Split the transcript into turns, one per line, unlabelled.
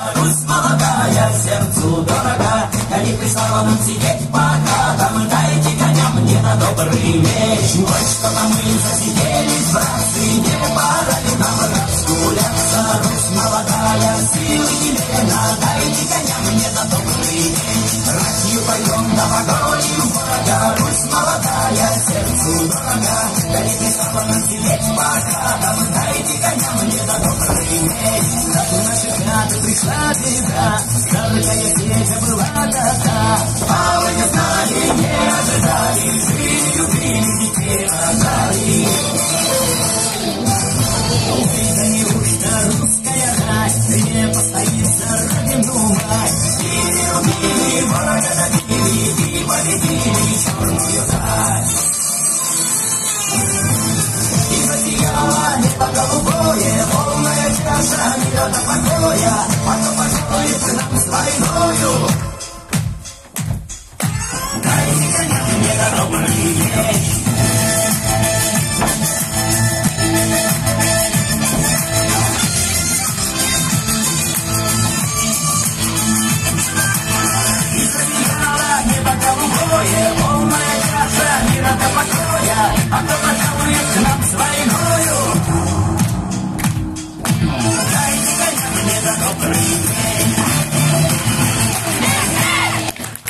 Русь молодая, сердцу дорога, коли пристала нам сидеть пока, там дайте коням мне на добрый вечер. Вот что-то мы засиделись, братцы, не пора ли нам разгуляться? Русь молодая, силы немерено, дайте коням мне на добрый вечер. Ратью пойдем на погоню врага, Русь молодая, сердцу дорога, коли пристала нам сидеть пока, там дайте коням мне на добрый вечер. Так у наших хаты пришла беда, старая печа была да-да, а вы не знали, не ожидали, жили, любили, детей рожали. Ой, да неужто русская рать не постоится ради думать? Любили, врага добили и победили черную рать. И засияло небо голубое, полная чаша мира до покоя, потом покоится нам с войною. Дайте коням мне на добрый вечер.